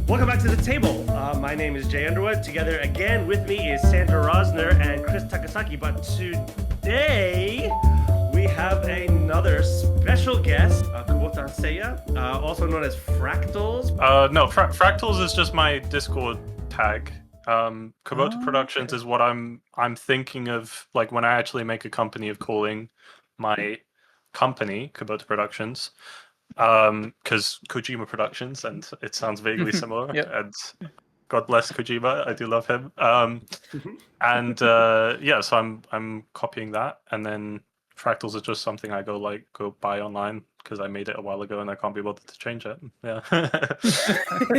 Welcome back to the table. My name is Jay Underwood. Together again with me is Sandra Rosner and Chris Takasaki. But today we have another special guest, Kubota Seiya, also known as Fractals. No, Fractals is just my Discord tag. Kubota Productions is what I'm thinking of, like when I actually make a company of calling my company Kubota Productions. Because Kojima Productions, and it sounds vaguely similar. Yep. And God bless Kojima, I do love him. And yeah, so I'm copying that, and then Fractals is just something I go buy online because I made it a while ago and I can't be bothered to change it. Yeah.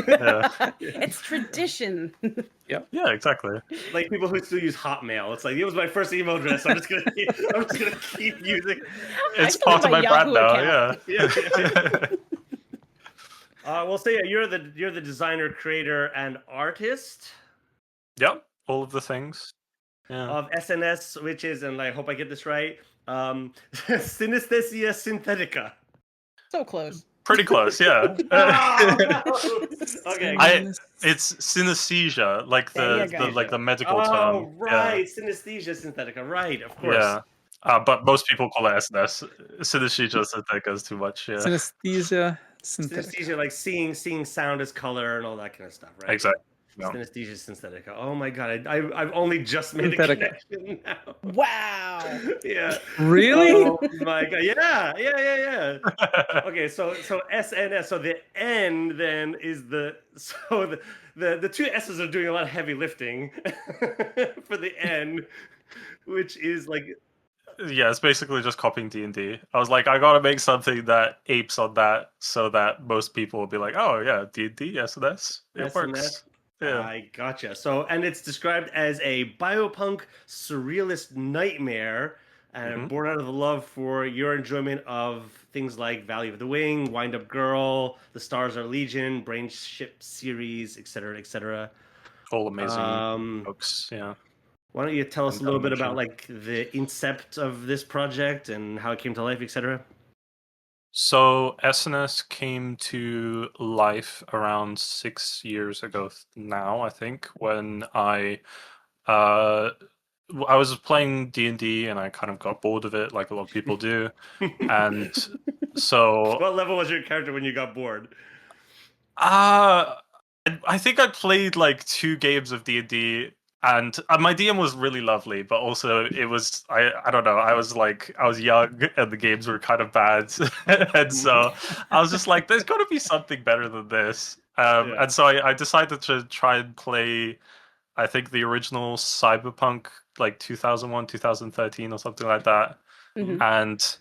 Yeah. It's tradition. Yeah, exactly. Like people who still use Hotmail. It's like, it was my first email address. So I'm just gonna keep using. It's part of my brand now. account. Yeah. Well, Seiya, you're the designer, creator, and artist. Yep. All of the things. Yeah. Of SNS, which is, and I hope I get this right, Synesthesia Synthetica. So close. Pretty close, yeah. Okay. It's synesthesia, like the medical term. Oh, right, Yeah. Synesthesia Synthetica, right? Of course. Yeah. But most people call it SNS. Synesthesia Synthetica is too much. Yeah. Synesthesia Synthetica. Synesthesia, like seeing sound as color and all that kind of stuff, right? Exactly. No. Synesthesia Synthetica. Oh my god, I've only just made Synthetica. the connection now. Wow. Yeah. Really? Oh my god. Yeah. Okay, so SNS. So the N then is the two S's are doing a lot of heavy lifting for the N, which is like. Yeah, it's basically just copying D&D. I was like, I gotta make something that apes on that, so that most people will be like, oh yeah, D&D, SNS, it works. Yeah. I gotcha. So, and it's described as a biopunk surrealist nightmare, and born out of the love for your enjoyment of things like Valley of the Wing, Wind Up Girl, The Stars Are Legion, Brain Ship series, etc., etc. All amazing books. Yeah. Why don't you tell us a little bit about like the incept of this project and how it came to life, etc.? So SNS came to life around 6 years ago now, I think, when I was playing D&D and I kind of got bored of it, like a lot of people do. And so... What level was your character when you got bored? I think I played like 2 games of D&D, and my DM was really lovely, but also it was, I don't know, I was young and the games were kind of bad. And so I was just like, there's got to be something better than this. And so I decided to try and play, I think, the original Cyberpunk, like 2001, 2013 or something like that. Mm-hmm. And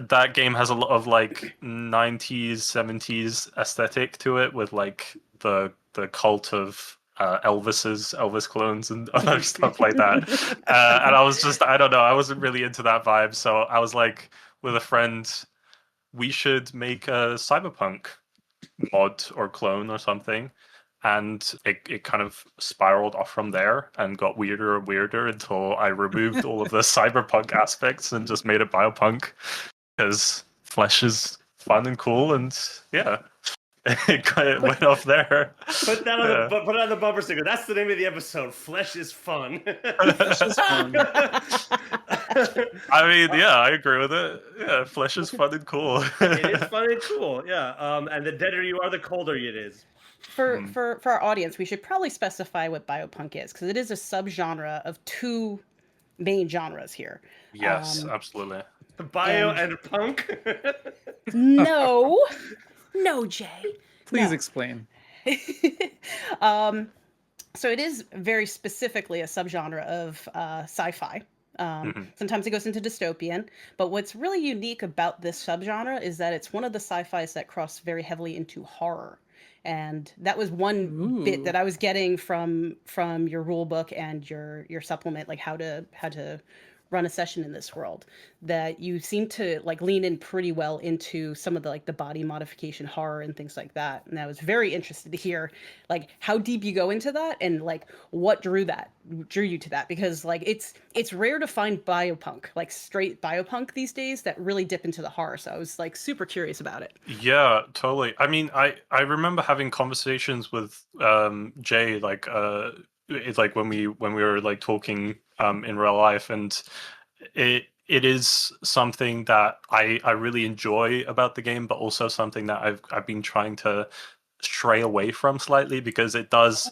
that game has a lot of like 90s, 70s aesthetic to it, with like the cult of Elvis clones and other stuff like that. And I was just, I don't know, I wasn't really into that vibe. So I was like, with a friend, we should make a Cyberpunk mod or clone or something. And it kind of spiraled off from there and got weirder and weirder until I removed all of the cyberpunk aspects and just made it biopunk, because flesh is fun and cool, and yeah. It went off there. Put that on the bumper sticker. That's the name of the episode. Flesh is fun. Flesh is fun. I mean, yeah, I agree with it. Yeah, flesh is fun and cool. It is fun and cool. Yeah. And the deader you are, the colder it is. For our audience, we should probably specify what biopunk is, because it is a subgenre of 2 main genres here. Yes, absolutely. Bio and punk. No, Jay. Please explain. So it is very specifically a subgenre of sci-fi. Sometimes it goes into dystopian, but what's really unique about this subgenre is that it's one of the sci-fis that cross very heavily into horror. And that was one bit that I was getting from your rule book and your supplement, like how to run a session in this world, that you seem to like lean in pretty well into some of the like the body modification horror and things like that. And I was very interested to hear like how deep you go into that and like what drew you to that, because like it's rare to find biopunk, like straight biopunk these days, that really dip into the horror. So I was like super curious about it. Yeah, totally. I mean, I remember having conversations with Jay, like it's like when we were like talking in real life, and it is something that I really enjoy about the game, but also something that I've been trying to stray away from slightly, because it does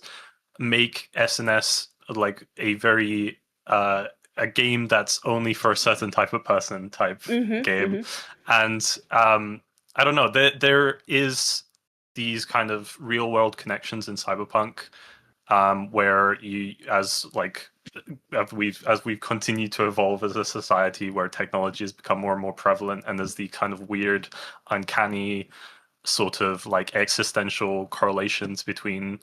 make SNS like a very a game that's only for a certain type of person type game. And I don't know, there is these kind of real world connections in Cyberpunk, where you, as we've continued to evolve as a society, where technology has become more and more prevalent, and there's the kind of weird, uncanny sort of like existential correlations between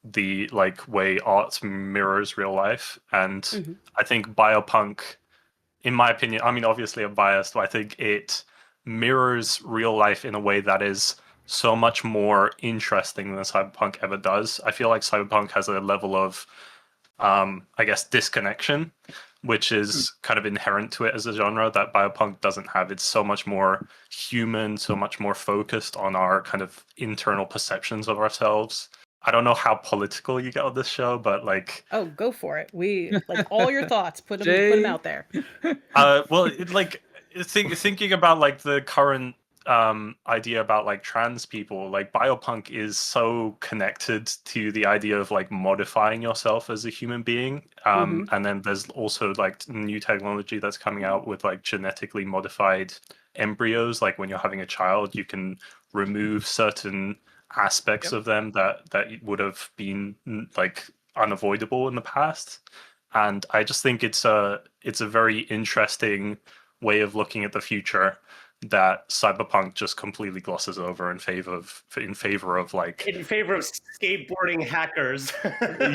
the like way art mirrors real life. And I think Biopunk, in my opinion, I mean, obviously I'm biased, but I think it mirrors real life in a way that is so much more interesting than Cyberpunk ever does. I feel like Cyberpunk has a level of, I guess, disconnection, which is kind of inherent to it as a genre that Biopunk doesn't have. It's so much more human, so much more focused on our kind of internal perceptions of ourselves. I don't know how political you get on this show, but like, Oh, go for it. We like all your thoughts. Put them out there. well, thinking about like the current idea about like trans people, like Biopunk is so connected to the idea of like modifying yourself as a human being. And then there's also like new technology that's coming out with like genetically modified embryos. Like when you're having a child, you can remove certain aspects of them that would have been like unavoidable in the past. And I just think it's a very interesting way of looking at the future that Cyberpunk just completely glosses over in favor of like skateboarding hackers.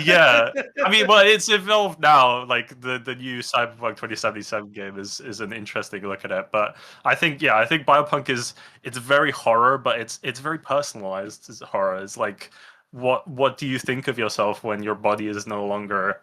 Yeah, I mean, well, it's evolved now. Like the new Cyberpunk 2077 game is an interesting look at it. But I think Biopunk it's very horror, but it's very personalized as horror. It's like what do you think of yourself when your body is no longer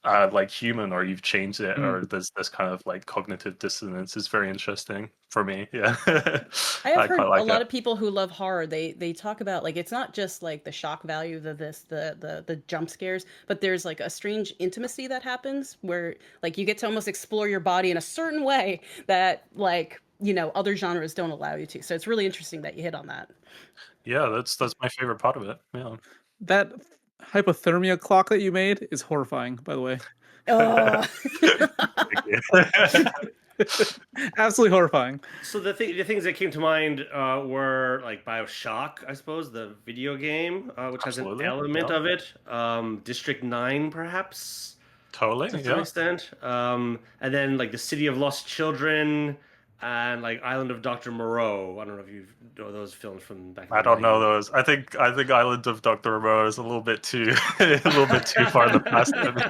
like human, or you've changed it, or there's this kind of like cognitive dissonance. Is very interesting for me. Yeah. I have heard quite like a lot it. of people who love horror, they talk about like it's not just like the shock value of the jump scares, but there's like a strange intimacy that happens where like you get to almost explore your body in a certain way that like, you know, other genres don't allow you to. So it's really interesting that you hit on that. Yeah, that's my favorite part of it. Yeah. That hypothermia clock that you made is horrifying, by the way. Oh. Absolutely horrifying. So the things that came to mind were like BioShock, I suppose, the video game, which Absolutely, has an element yeah. of it. District 9, perhaps, Totally. to some Yeah. extent. And then like the City of Lost Children and like Island of Dr. Moreau. I don't know if you know those films from back in I the don't know 90s. those. I think Island of Dr. Moreau is a little bit too far in the past for me.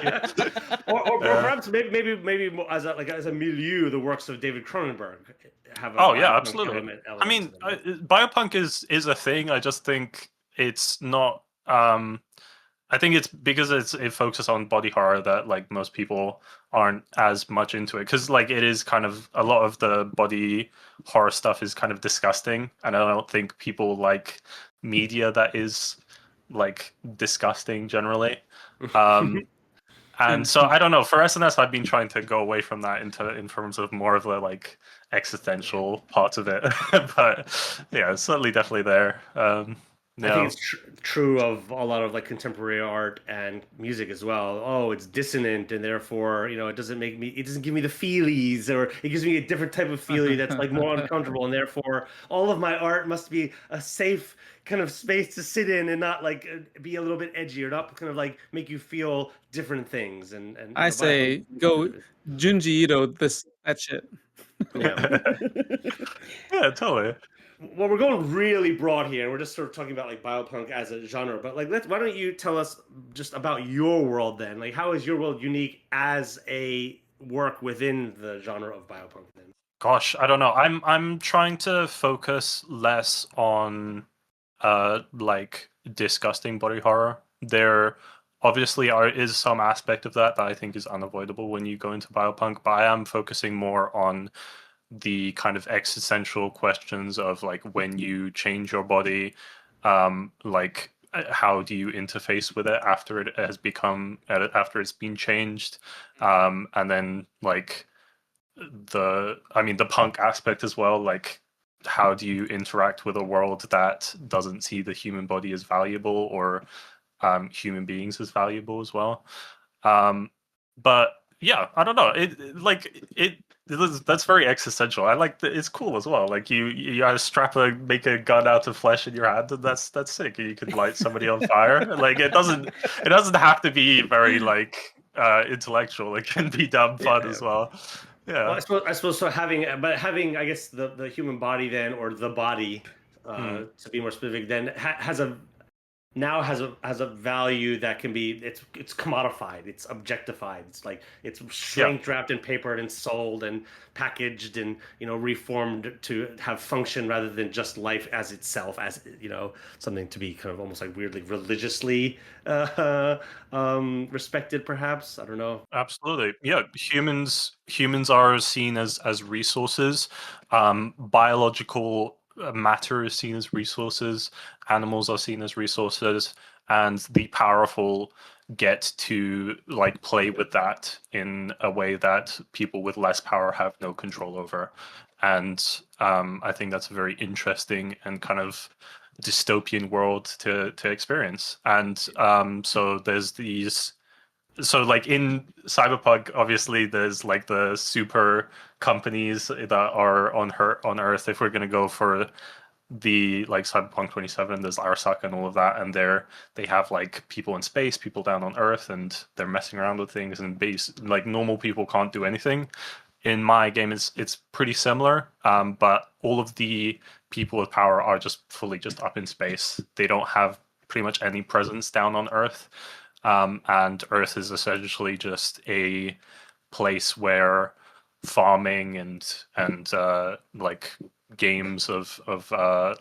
Or perhaps maybe more as a milieu, the works of David Cronenberg have a Oh yeah, biopunk absolutely. element I mean, to them. Biopunk is a thing. I just think it's not. I think it's because it focuses on body horror that like most people aren't as much into it, because like it is kind of a lot of the body horror stuff is kind of disgusting, and I don't think people like media that is like disgusting generally. And so I don't know. For SNS, I've been trying to go away from that in terms of more of the like existential part of it. But yeah, it's certainly definitely there. I think it's true of a lot of like contemporary art and music as well. Oh, it's dissonant, and therefore, you know, it doesn't give me the feelies, or it gives me a different type of feeling that's like more uncomfortable, and therefore, all of my art must be a safe kind of space to sit in and not like be a little bit edgy, or not kind of like make you feel different things. And I say go Junji Ito that shit. Yeah. Yeah, totally. Well, we're going really broad here. We're just sort of talking about like biopunk as a genre, but like, why don't you tell us just about your world then? Like, how is your world unique as a work within the genre of biopunk then? Gosh, I don't know. I'm trying to focus less on like disgusting body horror. There obviously is some aspect of that I think is unavoidable when you go into biopunk, but I am focusing more on the kind of existential questions of like when you change your body, like how do you interface with it after it has become after it's been changed, and then like the punk aspect as well, like how do you interact with a world that doesn't see the human body as valuable or human beings as valuable as well. But yeah, I don't know. That's very existential. I like that. It's cool as well. Like you make a gun out of flesh in your hand, and that's sick. You could light somebody on fire. Like it doesn't have to be very like intellectual. It can be dumb fun as well. Yeah. Well, I suppose so. Having I guess the human body then, or the body, to be more specific, then has a value that can be it's commodified, it's objectified, it's like it's shrink wrapped and papered and sold and packaged and reformed to have function rather than just life as itself, as something to be kind of almost like weirdly religiously respected, perhaps. I don't know. Absolutely. Yeah, humans are seen as resources. Biological matter is seen as resources, animals are seen as resources, and the powerful get to like play with that in a way that people with less power have no control over. And I think that's a very interesting and kind of dystopian world to experience. And so there's these, so like in cyberpunk, obviously there's like the super companies that are on Earth. If we're going to go for the like cyberpunk 27, there's Arsak and all of that, and they have like people in space, people down on Earth, and they're messing around with things, and like normal people can't do anything. In my game it's pretty similar, but all of the people with power are just fully just up in space. They don't have pretty much any presence down on Earth. And Earth is essentially just a place where farming and like games of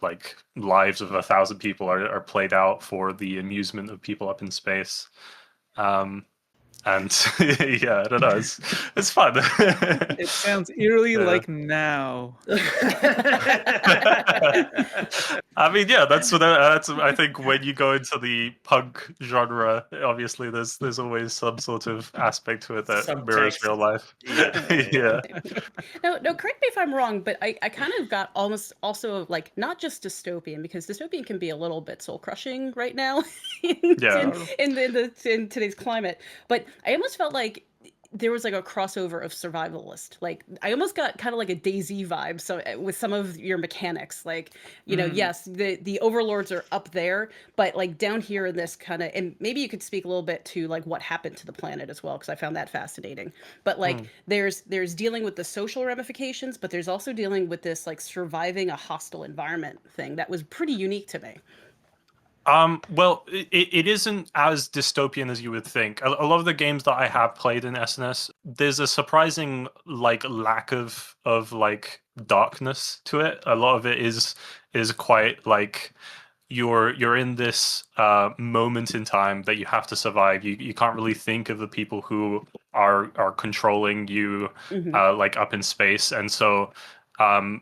like lives of 1,000 people are played out for the amusement of people up in space. And yeah, I don't know. It's fun. It sounds eerily like now. I mean, yeah, that's I think when you go into the punk genre, obviously there's always some sort of aspect to it that mirrors real life. Yeah. No, correct me if I'm wrong, but I kind of got almost also like not just dystopian, because dystopian can be a little bit soul crushing right now in today's climate, but I almost felt like there was like a crossover of survivalist. Like I almost got kind of like a DayZ vibe. So with some of your mechanics, like, yes, the overlords are up there, but like down here in this kind of, and maybe you could speak a little bit to like what happened to the planet as well, because I found that fascinating. But like there's dealing with the social ramifications, but there's also dealing with this like surviving a hostile environment thing that was pretty unique to me. Well, it isn't as dystopian as you would think. A lot of the games that I have played in SNS, there's a surprising like lack of like darkness to it. A lot of it is quite like you're in this moment in time that you have to survive. You can't really think of the people who are controlling you like up in space, and so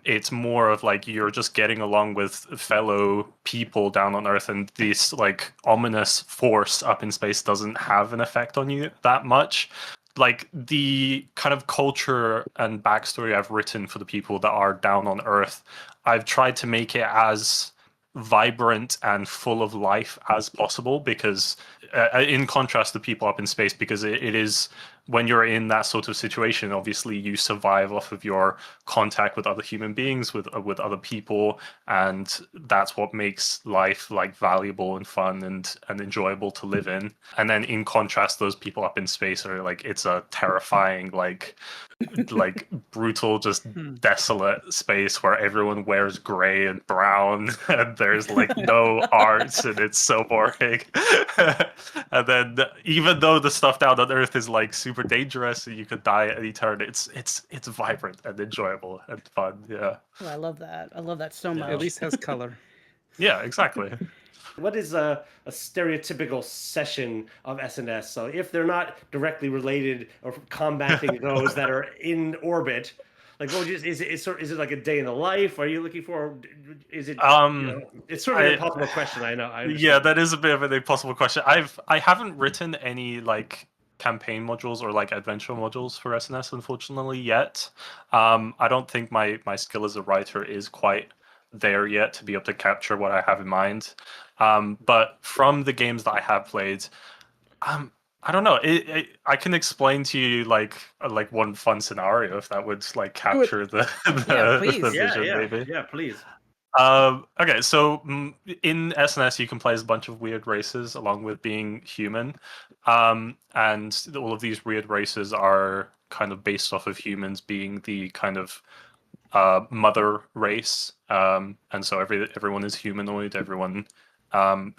it's more of like you're just getting along with fellow people down on Earth, and this like ominous force up in space doesn't have an effect on you that much. Like the kind of culture and backstory I've written for the people that are down on Earth, I've tried to make it as vibrant and full of life as possible, because in contrast to people up in space, because it is, when you're in that sort of situation, obviously you survive off of your contact with other human beings, with other people, and that's what makes life like valuable and fun and enjoyable to live in. And then in contrast, those people up in space are like, it's a terrifying like brutal, just desolate space where everyone wears gray and brown and there's like no art, and it's so boring. And then even though the stuff down on Earth is like super super dangerous, and you could die at any turn. It's vibrant and enjoyable and fun. Yeah. Oh, I love that. I love that so Yeah. much. At least has color. Yeah, exactly. What is a stereotypical session of SNS? So if they're not directly related or combating those that are in orbit, like what would you, is it like a day in the life? Are you looking for? Is it? It's sort of an impossible question. I know. Yeah, that is a bit of an impossible question. I haven't written any like campaign modules or like adventure modules for SNS, unfortunately, yet. I don't think my skill as a writer is quite there yet to be able to capture what I have in mind. But from the games that I have played, I don't know. I can explain to you like one fun scenario if that would like capture the please. the vision, maybe. Yeah, please. Okay, so in SNS you can play as a bunch of weird races along with being human, and all of these weird races are kind of based off of humans being the kind of mother race, and so everyone is humanoid. Everyone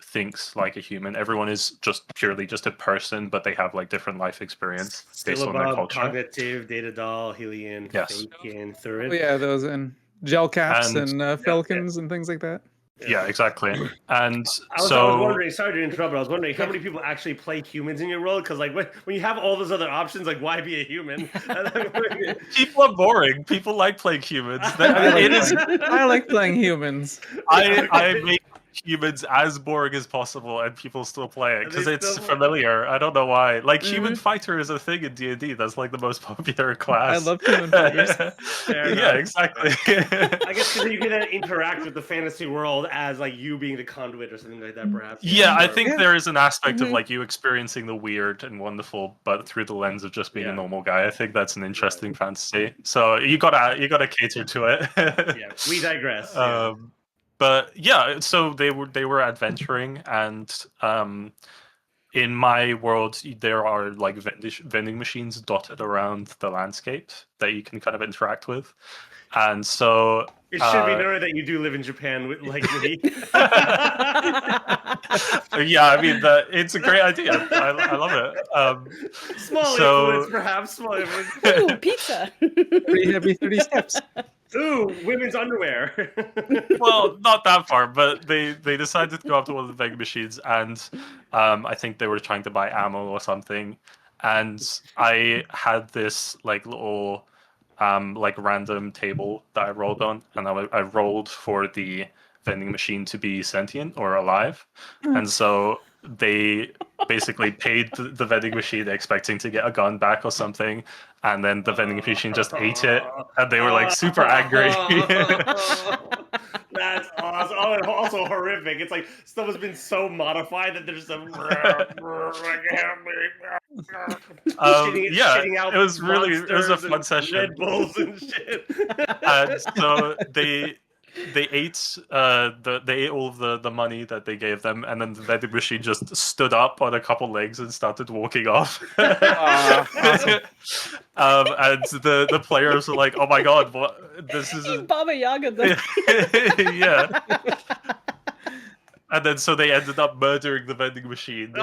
thinks like a human. Everyone is just purely just a person, but they have like different life experience based on their culture. Cognitive, Data Doll, Hylian, Yes. Fakian, Thurin. Oh yeah, those and gel caps and Falcons and things like that. Yeah, exactly. And I was wondering, sorry to interrupt, but I was wondering how many people actually play humans in your world? Because like when you have all those other options, like why be a human? people are boring. People like playing humans. I like playing humans. I make humans as boring as possible, and people still play it because it's familiar. I don't know why. Like human fighter is a thing in D&D. That's like the most popular class. I love human fighters. Yeah, exactly. I guess because you can then interact with the fantasy world as like you being the conduit or something like that, perhaps. Yeah, I think there is an aspect of like you experiencing the weird and wonderful, but through the lens of just being a normal guy. I think that's an interesting fantasy. So you gotta cater to it. Yeah, we digress. But yeah, so they were adventuring, and in my world there are like vending machines dotted around the landscape that you can kind of interact with, and so it should be noted that you do live in Japan, like me. Yeah, I mean it's a great idea. I love it. Small influence, perhaps. Small influence. Ooh, pizza. Pretty heavy 30 steps. Ooh, women's underwear. Well, not that far, but they decided to go up to one of the vending machines, and I think they were trying to buy ammo or something. And I had this like little like random table that I rolled on, and I rolled for the vending machine to be sentient or alive, and so they basically paid the vending machine expecting to get a gun back or something, and then the vending machine just ate it, and they were like super angry. That's awesome. Oh, and also horrific. It's like stuff has been so modified that there's some shitting out. It was a fun session. Red Bulls and shit. And so they ate they ate all of the money that they gave them, and then the vending machine just stood up on a couple legs and started walking off. Awesome. And the players were like, "Oh my god, what? This is Baba Yaga." Yeah. And then so they ended up murdering the vending machine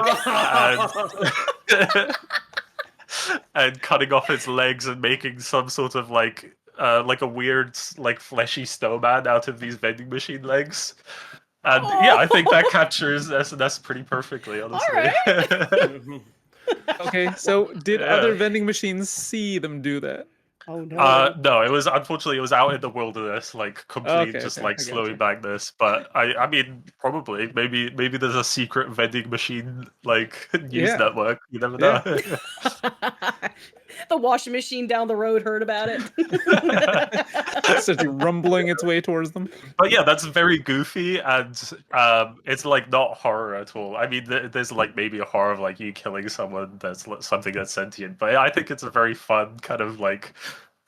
and cutting off its legs and making some sort of like a weird like fleshy snowman out of these vending machine legs. And yeah, I think that captures SNS pretty perfectly, honestly. All Okay, so did other vending machines see them do that? Oh no. No, it was unfortunately it was out in the wilderness, like complete slowing back this. But I mean, probably maybe there's a secret vending machine like news network. You never know. The washing machine down the road heard about it. It's just rumbling its way towards them. But yeah, that's very goofy, and it's like not horror at all. I mean, there's like maybe a horror of like you killing someone that's something that's sentient, but I think it's a very fun kind of like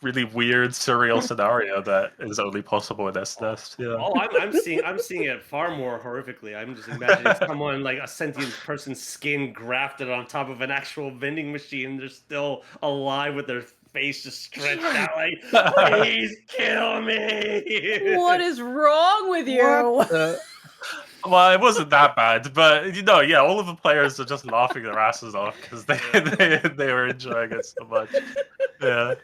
really weird, surreal scenario that is only possible in SNS. Yeah. Oh, I'm seeing it far more horrifically. I'm just imagining someone like a sentient person's skin grafted on top of an actual vending machine. They're still alive with their face just stretched out, like, please kill me. What is wrong with you? Well, it wasn't that bad, but yeah, all of the players are just laughing their asses off because they were enjoying it so much. Yeah.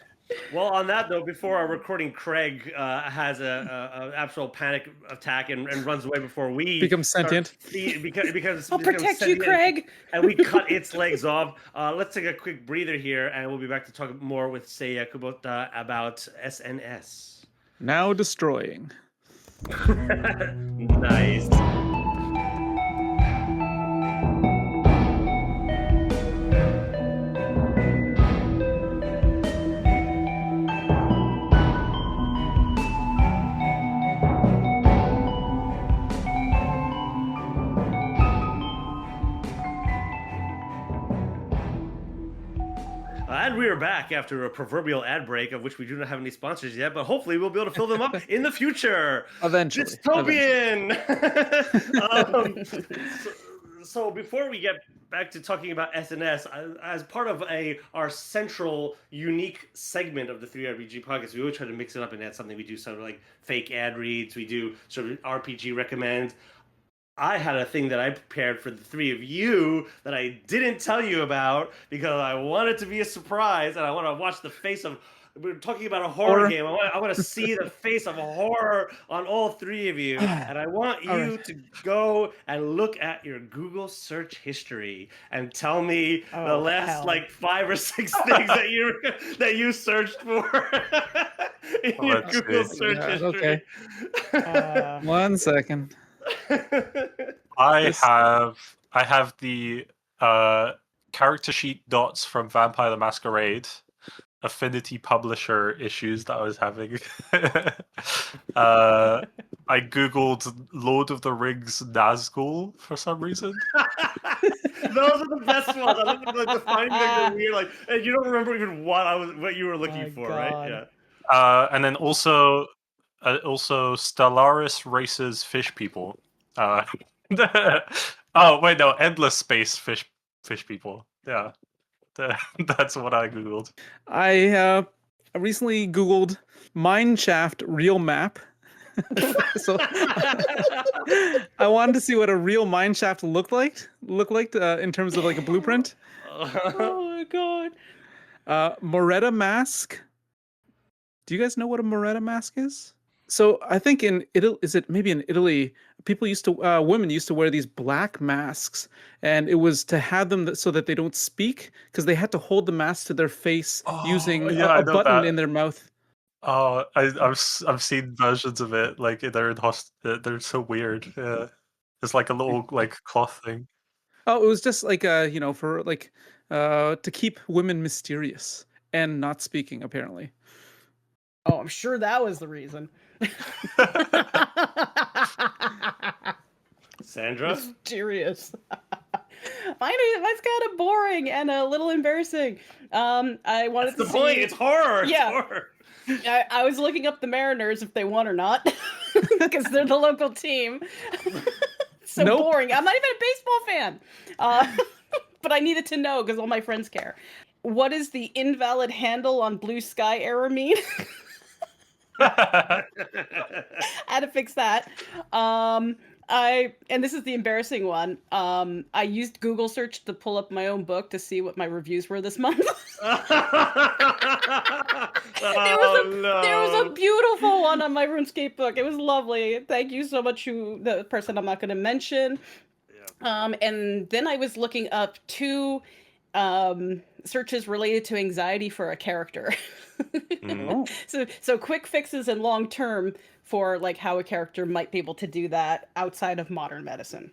Well, on that though, before our recording, Craig has a actual panic attack and runs away before we Become sentient. Because I'll protect you, Craig. And we cut its legs off. Let's take a quick breather here, and we'll be back to talk more with Seiya Kubota about SNS. Now destroying. Nice. And we are back after a proverbial ad break, of which we do not have any sponsors yet, but hopefully we'll be able to fill them up in the future. Eventually. Dystopian! So before we get back to talking about SNS, as part of our central, unique segment of the 3RPG podcast, we always try to mix it up and add something. We do sort of like fake ad reads. We do sort of RPG recommends. I had a thing that I prepared for the three of you that I didn't tell you about because I want it to be a surprise and I want to watch the face of... We're talking about a horror game. I want to see the face of horror on all three of you. And I want you to go and look at your Google search history and tell me the last like 5 or 6 things that you searched for in your Google search history. Okay. 1 second. I have the character sheet dots from Vampire the Masquerade Affinity Publisher issues that I was having. I googled Lord of the Rings Nazgul for some reason. Those are the best ones. I look like the finding that you're weird, and you don't remember even what you were looking for, God. right? Yeah. And then also Stellaris Races Fish People. Oh wait, no, Endless Space Fish People. Yeah, that's what I googled. I recently googled mineshaft real map. So I wanted to see what a real mineshaft looked like in terms of like a blueprint. Oh my god. Moretta mask. Do you guys know what a Moretta mask is? So I think in Italy, maybe in Italy, women used to wear these black masks, and it was to have them so that they don't speak, because they had to hold the mask to their face using a button in their mouth. Oh, I've seen versions of it. Like they're they're so weird. Yeah, it's like a little like cloth thing. Oh, it was just like for like to keep women mysterious and not speaking, apparently. Oh, I'm sure that was the reason. Sandra? Mysterious. Mine's kind of boring and a little embarrassing. I wanted to see... point. It's horror. Yeah. It's horror. I was looking up the Mariners if they won or not, because they're the local team. So boring. I'm not even a baseball fan. But I needed to know because all my friends care. What does the invalid handle on Blue Sky error mean? I had to fix that. And this is the embarrassing one. I used Google search to pull up my own book to see what my reviews were this month. There was a beautiful one on my RuneScape book. It was lovely. Thank you so much to the person I'm not going to mention. Yeah. And then I was looking up 2 searches related to anxiety for a character. So quick fixes and long term for like how a character might be able to do that outside of modern medicine.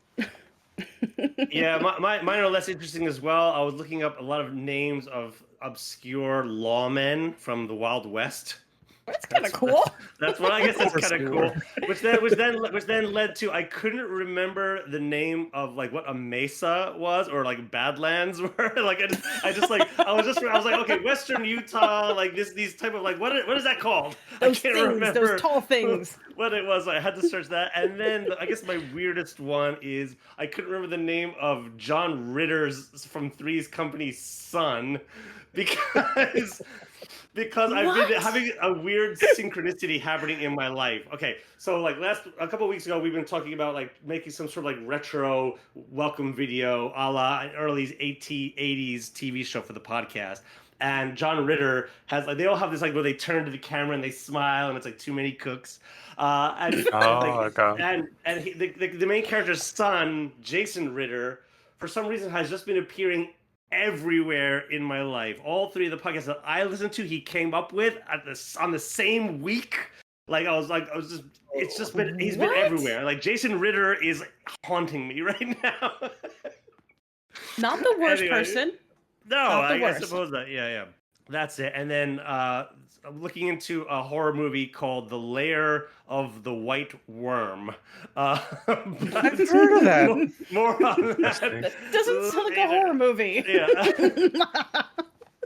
Yeah, mine are less interesting as well. I was looking up a lot of names of obscure lawmen from the Wild West. That's kind of cool. That's what I guess that's kind of cool. Which then led to I couldn't remember the name of like what a mesa was or like Badlands were. Like I was like, okay, Western Utah, like these type of like what is that called? Those I can't things, remember those tall things. What it was. I had to search that, and then I guess my weirdest one is I couldn't remember the name of John Ritter's from Three's Company's son because because I've been What? having a weird synchronicity happening in my life. Okay, so like a couple of weeks ago, we've been talking about like making some sort of like retro welcome video, a la an early 80s TV show for the podcast. And John Ritter has like they all have this like where they turn to the camera and they smile and it's like too many cooks. Oh, okay. And the main character's son, Jason Ritter, for some reason has just been appearing everywhere in my life. All three of the podcasts that I listened to, he came up with on the same week. It's just been he's been What? everywhere. Like Jason Ritter is haunting me right now. Not the worst Anyway. person. No, Not the I worst. suppose that. Yeah. That's it. And then I'm looking into a horror movie called The Lair of the White Worm. I've heard of that. More on that. That doesn't sound like a horror movie. Yeah.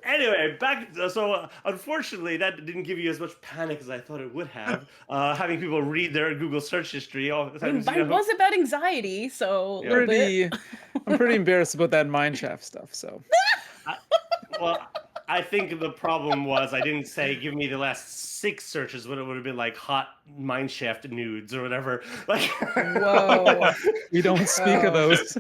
Anyway, back. So, unfortunately, that didn't give you as much panic as I thought it would have. Having people read their Google search history all the time. Mine was about anxiety, so a little bit. I'm pretty embarrassed about that mineshaft stuff. So, Well, I think the problem was I didn't say give me the last 6 searches, but it would have been like hot mineshaft nudes or whatever. Like, Whoa. we don't speak of those.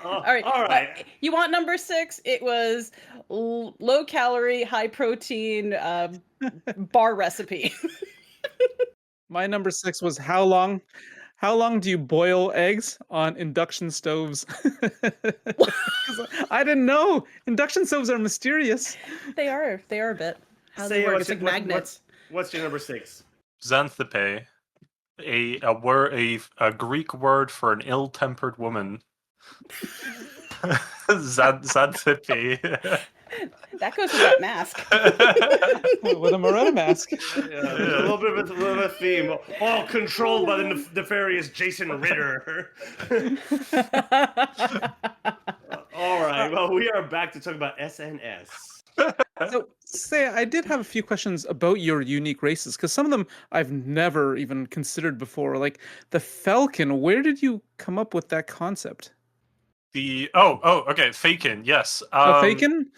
All right. You want number 6? It was low calorie, high protein bar recipe. My number 6 was how long do you boil eggs on induction stoves? 'Cause I didn't know. Induction stoves are mysterious. They are a bit. How they Seiya, work? what's It's like your- magnets. What's your number 6? Xanthippe, a Greek word for an ill-tempered woman. Xanthippe. That goes with that mask. With a Moretta mask. Yeah, there's a little bit of a theme, all controlled by the nefarious Jason Ritter. All right, well, we are back to talk about SNS. So, Seiya, I did have a few questions about your unique races, because some of them I've never even considered before. Like the falcon, where did you come up with that concept? Okay, Fakin, yes. Fakin?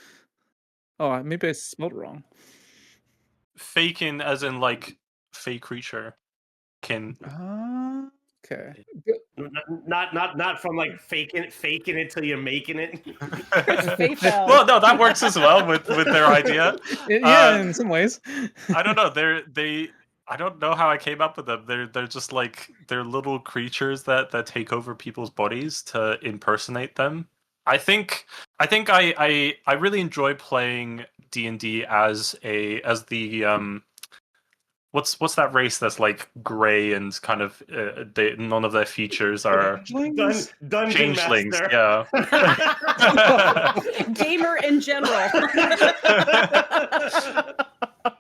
Oh, maybe I spelled it wrong. Fakin as in like fake creature. Kin. Okay. Not from like faking it till you're making it. PayPal. Well, no, that works as well with their idea. Yeah, in some ways. I don't know. I don't know how I came up with them. They're just like they're little creatures that take over people's bodies to impersonate them. I think I really enjoy playing D&D as the what's that race that's like gray and kind of none of their features are Dungeon changelings. Master. Yeah. Gamer in general.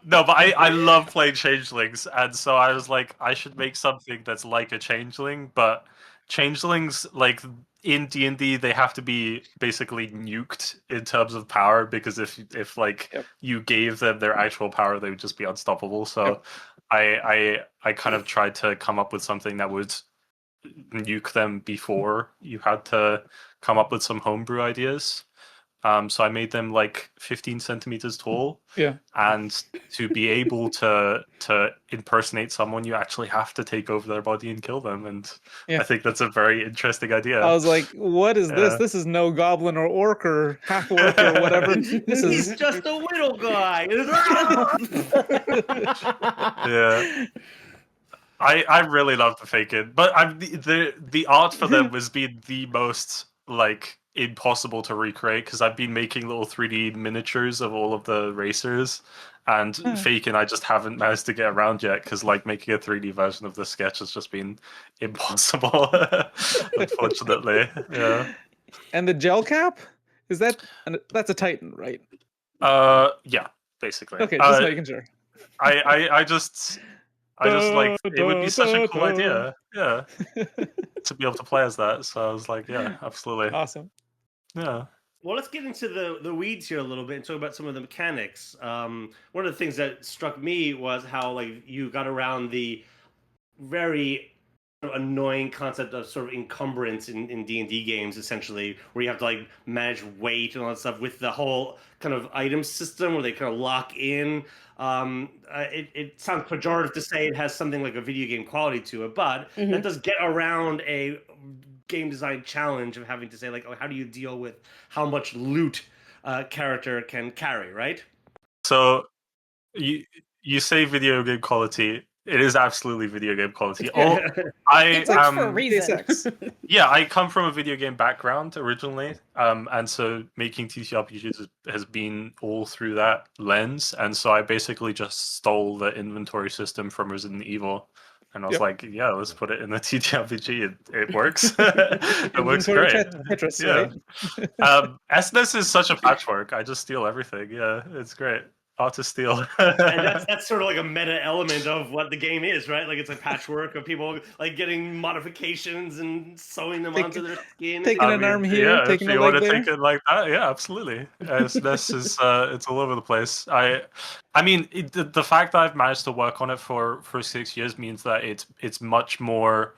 No, but I love playing changelings, and so I was like, I should make something that's like a changeling, but changelings, like in D&D, they have to be basically nuked in terms of power, because if like you gave them their actual power, they would just be unstoppable. So I kind of tried to come up with something that would nuke them before you had to come up with some homebrew ideas. So I made them like 15 centimeters tall. Yeah. And to be able to impersonate someone, you actually have to take over their body and kill them. And I think that's a very interesting idea. I was like, what is this? This is no goblin or orc or half orc or whatever. He's just a little guy. Yeah. I really love the fake it, but the art for them was being the most like impossible to recreate, because I've been making little 3D miniatures of all of the racers, and faking I just haven't managed to get around yet, because like making a 3D version of the sketch has just been impossible. Unfortunately. Yeah. And the gel cap, that's a Titan, right? Yeah, basically. Okay, just making sure. I just like it would be such a cool idea, yeah, to be able to play as that. So I was like, yeah, absolutely, awesome. Yeah. Well, let's get into the weeds here a little bit and talk about some of the mechanics. One of the things that struck me was how like you got around the very annoying concept of sort of encumbrance in D&D games, essentially, where you have to like manage weight and all that stuff with the whole kind of item system where they kind of lock in. It sounds pejorative to say it has something like a video game quality to it, but that does get around a game design challenge of having to say like, oh, how do you deal with how much loot character can carry, right? So you say video game quality. It is absolutely video game quality. It works for a reason. Yeah, I come from a video game background originally, and so making TTRPGs has been all through that lens. And so I basically just stole the inventory system from Resident Evil, and I was like, yeah, let's put it in the TTRPG. It works. It works great. Tetris, yeah. right? SNS is such a patchwork. I just steal everything. Yeah, it's great. Art to steal. And that's sort of like a meta element of what the game is, right? Like it's a patchwork of people like getting modifications and sewing them onto their skin. Taking an arm here, taking a leg there. Take it like that, yeah, absolutely. SNS is it's all over the place. I mean, the fact that I've managed to work on it for 6 years means that it's much more.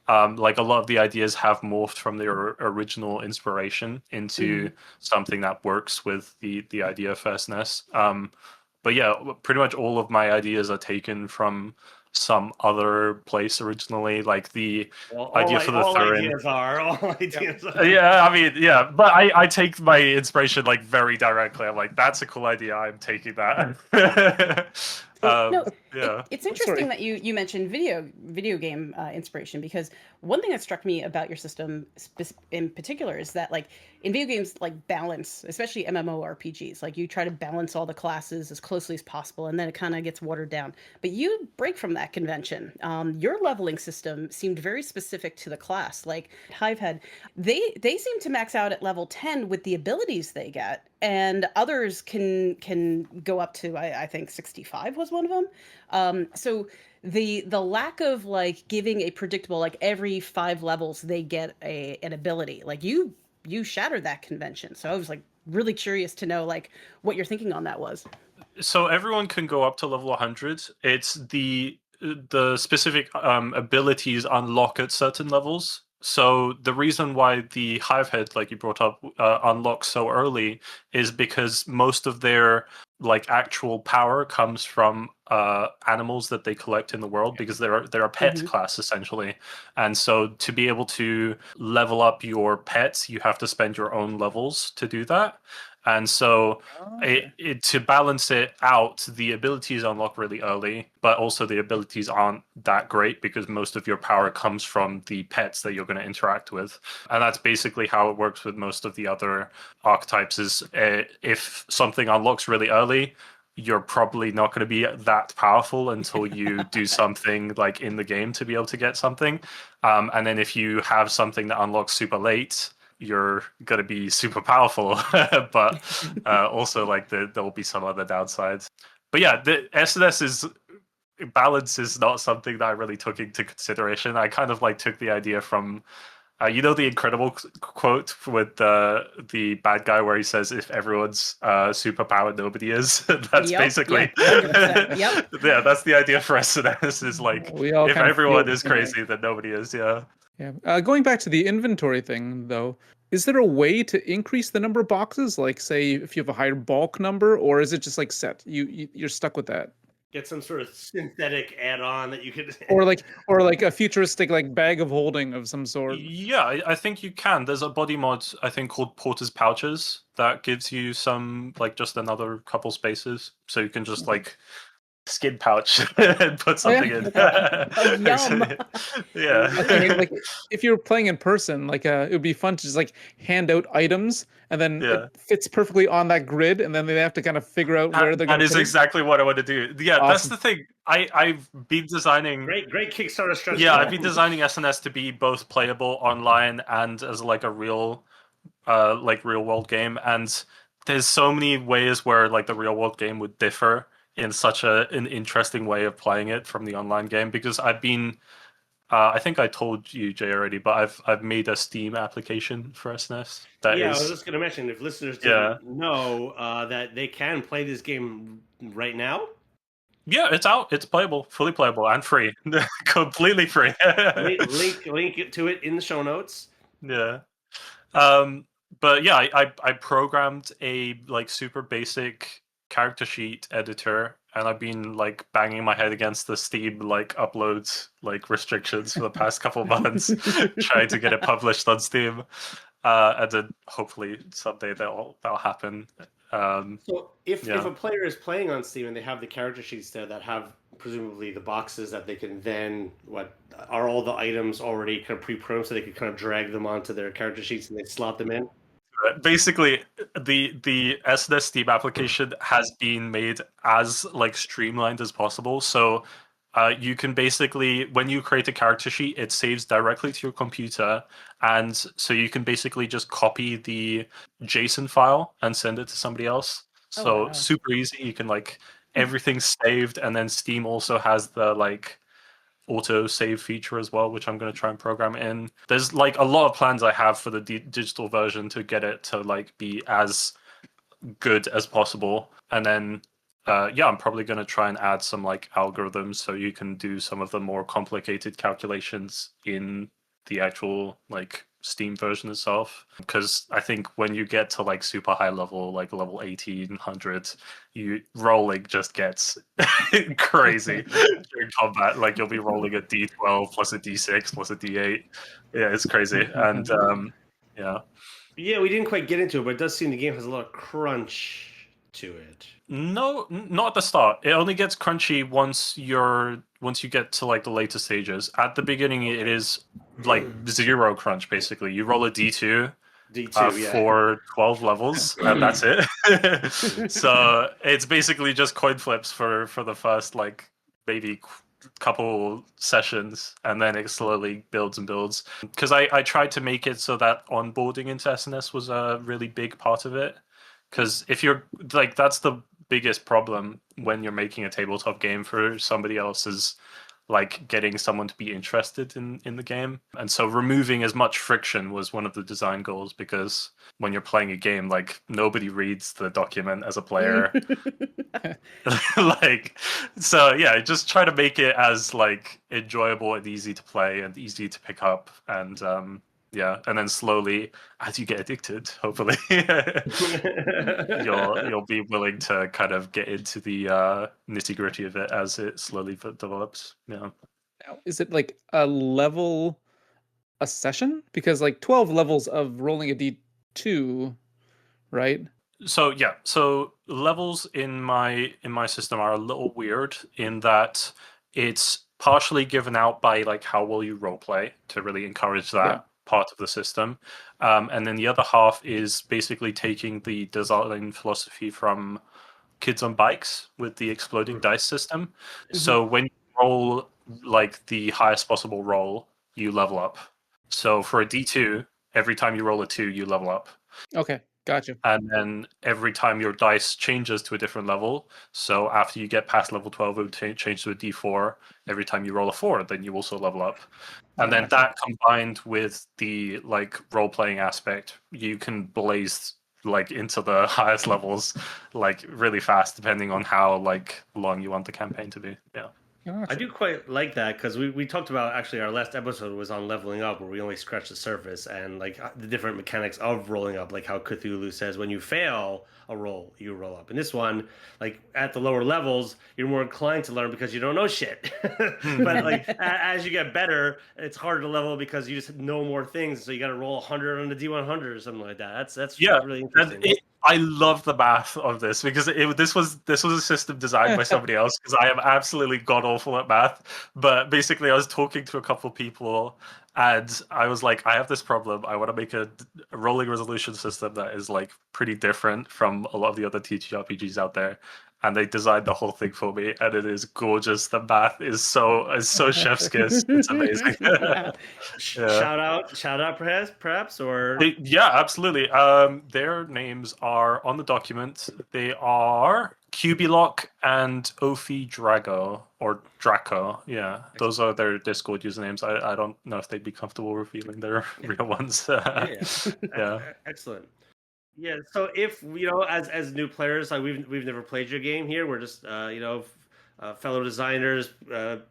Like a lot of the ideas have morphed from their original inspiration into something that works with the idea of SNS. But yeah, pretty much all of my ideas are taken from some other place originally, like the idea for the Thurin. All ideas are. Yeah, I mean, yeah, but I take my inspiration like very directly. I'm like, that's a cool idea. I'm taking that. It's interesting that you mentioned video game inspiration, because one thing that struck me about your system in particular is that like in video games, like balance, especially MMORPGs, like you try to balance all the classes as closely as possible, and then it kind of gets watered down. But you break from that convention. Your leveling system seemed very specific to the class. Like Hivehead, they seem to max out at level 10 with the abilities they get, and others can go up to I think 65 was one of them. So the lack of like giving a predictable, like every 5 levels they get an ability, like you shattered that convention. So I was like really curious to know like what your thinking on that was. So everyone can go up to level 100. It's the specific abilities unlock at certain levels. So the reason why the Hivehead, like you brought up, unlocks so early is because most of their like actual power comes from animals that they collect in the world, because they're a pet class essentially. And so to be able to level up your pets, you have to spend your own levels to do that. And so to balance it out, the abilities unlock really early, but also the abilities aren't that great because most of your power comes from the pets that you're going to interact with. And that's basically how it works with most of the other archetypes is if something unlocks really early, you're probably not going to be that powerful until you do something like in the game to be able to get something. And then if you have something that unlocks super late, you're going to be super powerful, but also like there will be some other downsides. But yeah, the SNS balance is not something that I really took into consideration. I kind of like took the idea from the Incredible quote with the bad guy where he says, if everyone's superpowered, nobody is. That's basically yeah, that's the idea for SNS is like if everyone is crazy, then nobody is. Yeah. Going back to the inventory thing, though, is there a way to increase the number of boxes? Like, say, if you have a higher bulk number, or is it just like set? You're stuck with that. Get some sort of synthetic add-on that you could, or like a futuristic like bag of holding of some sort. Yeah, I think you can. There's a body mod I think called Porter's Pouches that gives you some like just another couple spaces, so you can just like skin pouch and put something in. Yum. Yeah. Okay, like if you're playing in person, like it would be fun to just like hand out items, and then it fits perfectly on that grid, and then they have to kind of figure out where they're going to put it. That is exactly what I want to do. Yeah, awesome. That's the thing. I've been designing great Kickstarter strategy. Yeah, I've been designing SNS to be both playable online and as like a real real world game, and there's so many ways where like the real world game would differ in such an interesting way of playing it from the online game, because I've been I think I told you, Jay, already, but I've made a Steam application for SNS. I was just going to mention, if listeners didn't know that they can play this game right now. Yeah, it's out. It's playable, fully playable, and free. Completely free. link to it in the show notes. Yeah. But yeah, I programmed a like super basic character sheet editor, and I've been like banging my head against the Steam like uploads like restrictions for the past couple months, trying to get it published on Steam. And then hopefully someday that'll happen. So if Yeah. a player is playing on Steam and they have the character sheets there that have presumably the boxes that they can then are all the items already kind of pre-programmed so they can kind of drag them onto their character sheets and they slot them in? Basically, the SNS Steam application has been made as like streamlined as possible. So you can basically, when you create a character sheet, it saves directly to your computer, and so you can basically just copy the JSON file and send it to somebody else. Oh, So wow. super easy. You can like everything's saved, and then Steam also has the like auto save feature as well, which I'm going to try and program in. There's like a lot of plans I have for the digital version to get it to like be as good as possible, and then I'm probably going to try and add some like algorithms so you can do some of the more complicated calculations in the actual like Steam version itself, because I think when you get to like super high level, like level 1800, rolling just gets crazy during combat. Like you'll be rolling a d12 plus a d6 plus a d8. Yeah, it's crazy. And yeah. Yeah, we didn't quite get into it, but it does seem the game has a lot of crunch to it. No, not at the start. It only gets crunchy once you get to like the later stages. At the beginning, it is like zero crunch. Basically, you roll a d2 D2, for 12 levels, and that's it. So it's basically just coin flips for the first like maybe couple sessions, and then it slowly builds and builds. Because I tried to make it so that onboarding into SNS was a really big part of it. Because if you're like, that's the biggest problem when you're making a tabletop game for somebody else, is like getting someone to be interested in the game. And so removing as much friction was one of the design goals, because when you're playing a game, like nobody reads the document as a player. Like, so yeah, just try to make it as like enjoyable and easy to play and easy to pick up. And yeah, and then slowly, as you get addicted, hopefully, you'll be willing to kind of get into the nitty gritty of it as it slowly develops. Yeah. Now, is it like a session? Because like 12 levels of rolling a d2, right? So yeah, so levels in my system are a little weird in that it's partially given out by like how well you roleplay to really encourage that part of the system, and then the other half is basically taking the design philosophy from Kids on Bikes with the exploding dice system. So when you roll like the highest possible roll, you level up. So for a D2, every time you roll a 2, you level up. Okay, gotcha. And then every time your dice changes to a different level, so after you get past level 12, it would change to a D4. Every time you roll a 4, then you also level up. And then that combined with the like role-playing aspect, you can blaze like into the highest levels like really fast, depending on how like long you want the campaign to be. Yeah. I do quite like that, because we talked about, actually our last episode was on leveling up, where we only scratched the surface, and like the different mechanics of rolling up, like how Cthulhu says when you fail a roll, you roll up. In this one, like at the lower levels, you're more inclined to learn because you don't know shit. But like as you get better, it's harder to level because you just know more things, so you got to roll 100 on the D100 or something like that. That's really interesting. I love the math of this, because this was a system designed by somebody else, because I am absolutely god awful at math. But basically, I was talking to a couple of people, and I was like, I have this problem. I want to make a rolling resolution system that is like pretty different from a lot of the other TTRPGs out there. And they designed the whole thing for me, and it is gorgeous. The math is so chef's kiss. It's amazing. Shout out, perhaps, or yeah, absolutely. Their names are on the document. They are Cubilock and Ophi Drago, or Draco. Yeah, those are their Discord usernames. I don't know if they'd be comfortable revealing their real ones. Yeah, excellent. Yeah, so if as new players, like we've never played your game here. We're just fellow designers,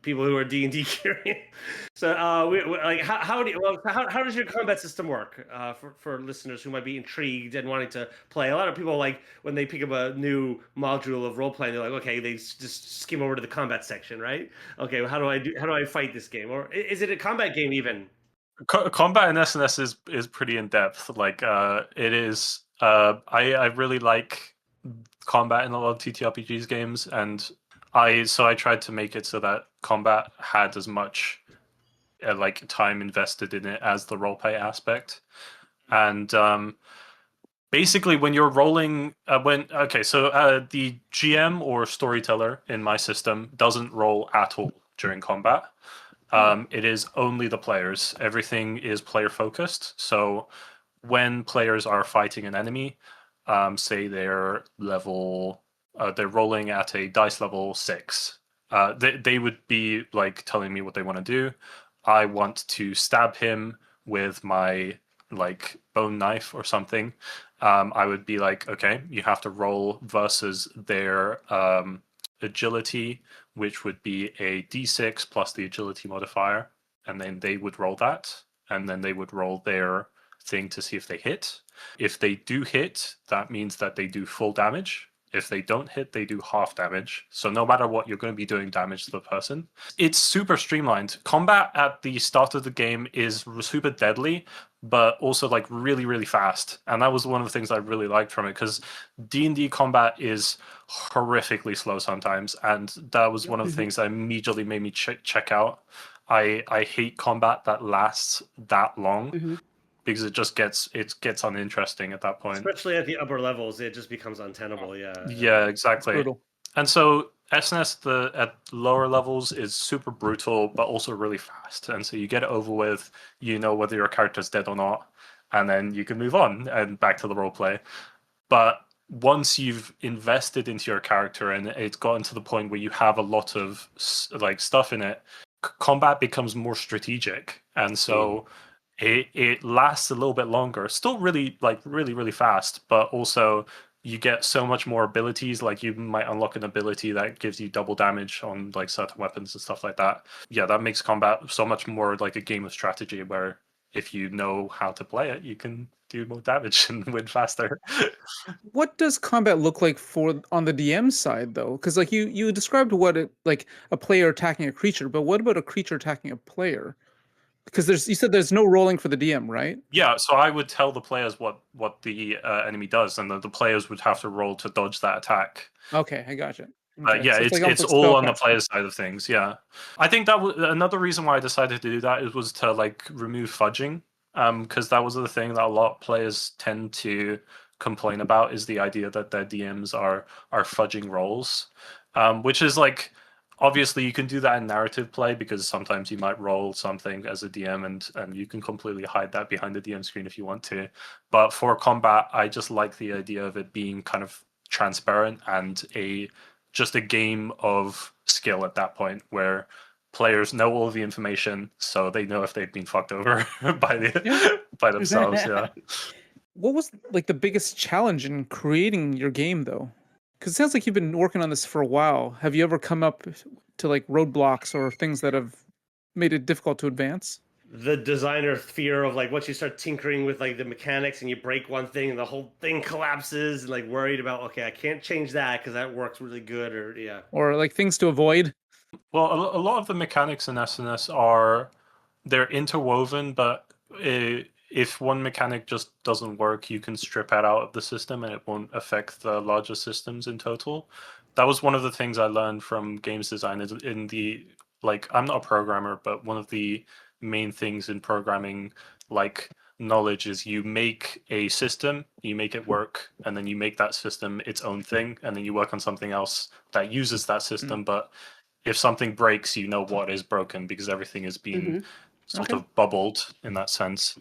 people who are D&D curious. So, like, how does your combat system work for listeners who might be intrigued and wanting to play? A lot of people, like, when they pick up a new module of role playing, they're like, okay, they just skim over to the combat section, right? Okay, well, how do I fight this game? Or is it a combat game even? Combat in SNS is pretty in depth. Like it is. I really like combat in a lot of TTRPGs games, and I tried to make it so that combat had as much like time invested in it as the roleplay aspect. And basically, when you're rolling, the GM or storyteller in my system doesn't roll at all during combat. It is only the players. Everything is player focused. So when players are fighting an enemy, say they're rolling at a dice level 6, they would be like telling me what they want to do. I want to stab him with my like bone knife or something. I would be like, okay, you have to roll versus their agility, which would be a d6 plus the agility modifier, and then they would roll that, and then they would roll their thing to see if they hit. If they do hit, that means that they do full damage. If they don't hit, they do half damage. So no matter what, you're going to be doing damage to the person. It's super streamlined. Combat at the start of the game is super deadly, but also like really, really fast. And that was one of the things I really liked from it, because D&D combat is horrifically slow sometimes. And that was one of the things that immediately made me check out. I hate combat that lasts that long. Because it just gets uninteresting at that point. Especially at the upper levels, it just becomes untenable. Yeah. Yeah, exactly. Brutal. And so SNS at lower levels is super brutal, but also really fast. And so you get it over with, you know whether your character's dead or not, and then you can move on and back to the roleplay. But once you've invested into your character and it's gotten to the point where you have a lot of like stuff in it, combat becomes more strategic, and so. It lasts a little bit longer. Still really fast, but also you get so much more abilities. Like you might unlock an ability that gives you double damage on like certain weapons and stuff like that. Yeah, that makes combat so much more like a game of strategy, where if you know how to play it, you can do more damage and win faster. What does combat look like on the DM side though? Because like you described what it like a player attacking a creature, but what about a creature attacking a player? Because you said there's no rolling for the DM, right? Yeah, so I would tell the players what the enemy does, and the players would have to roll to dodge that attack. Okay, I gotcha. Yeah, so it's all on the player's side of things. Yeah, I think that was another reason why I decided to do that was to like remove fudging, because that was the thing that a lot of players tend to complain about, is the idea that their DMs are fudging rolls, which is like. Obviously, you can do that in narrative play, because sometimes you might roll something as a DM and you can completely hide that behind the DM screen if you want to. But for combat, I just like the idea of it being kind of transparent and just a game of skill at that point, where players know all the information, so they know if they've been fucked over by themselves. Yeah. What was like the biggest challenge in creating your game though? Because it sounds like you've been working on this for a while. Have you ever come up to like roadblocks or things that have made it difficult to advance? The designer fear of like once you start tinkering with like the mechanics and you break one thing and the whole thing collapses, and like worried about, okay, I can't change that because that works really good, or like things to avoid. Well, a lot of the mechanics in SNS they're interwoven, but if one mechanic just doesn't work, you can strip it out of the system and it won't affect the larger systems in total. That was one of the things I learned from games design in the, like, I'm not a programmer, but one of the main things in programming, like, knowledge is you make a system, you make it work, and then you make that system its own thing, and then you work on something else that uses that system. But if something breaks, you know what is broken, because everything is being sort of bubbled in that sense.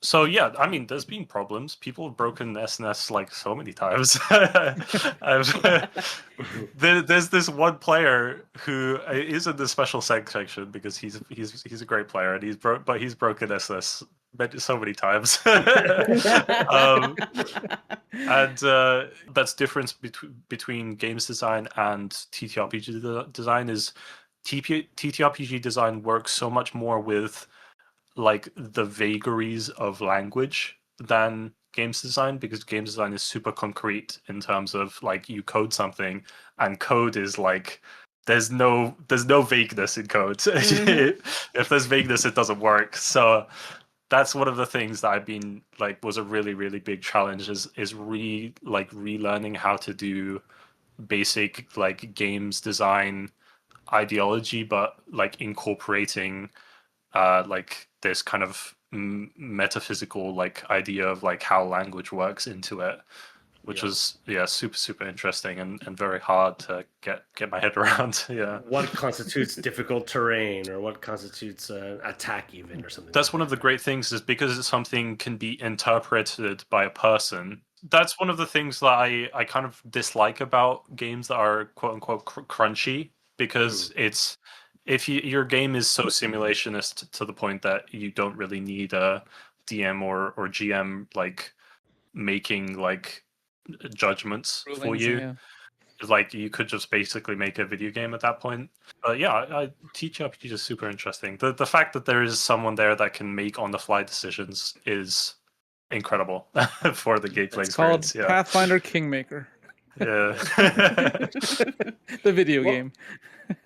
So yeah, I mean, there's been problems. People have broken SNS like so many times. There's this one player who is in the special section because he's a great player, and he's broken SNS so many times. And that's difference between games design and TTRPG design is TTRPG design works so much more with like the vagaries of language than games design, because games design is super concrete in terms of like you code something, and code is like there's no vagueness in code. If there's vagueness, it doesn't work. So that's one of the things that I've been like was a really, really big challenge is relearning how to do basic like games design ideology, but like incorporating like this kind of metaphysical like idea of like how language works into it, which was super interesting and very hard to get my head around. What constitutes difficult terrain, or what constitutes an attack even, or something? That's one of the great things, is because something can be interpreted by a person. That's one of the things that I kind of dislike about games that are quote unquote crunchy, because it's if your game is so simulationist to the point that you don't really need a DM or GM like making like judgments for you. Like you could just basically make a video game at that point. But yeah, TTRPG is super interesting. The fact that there is someone there that can make on the fly decisions is incredible for the gameplay experience. Called Pathfinder Kingmaker. Yeah. The video game.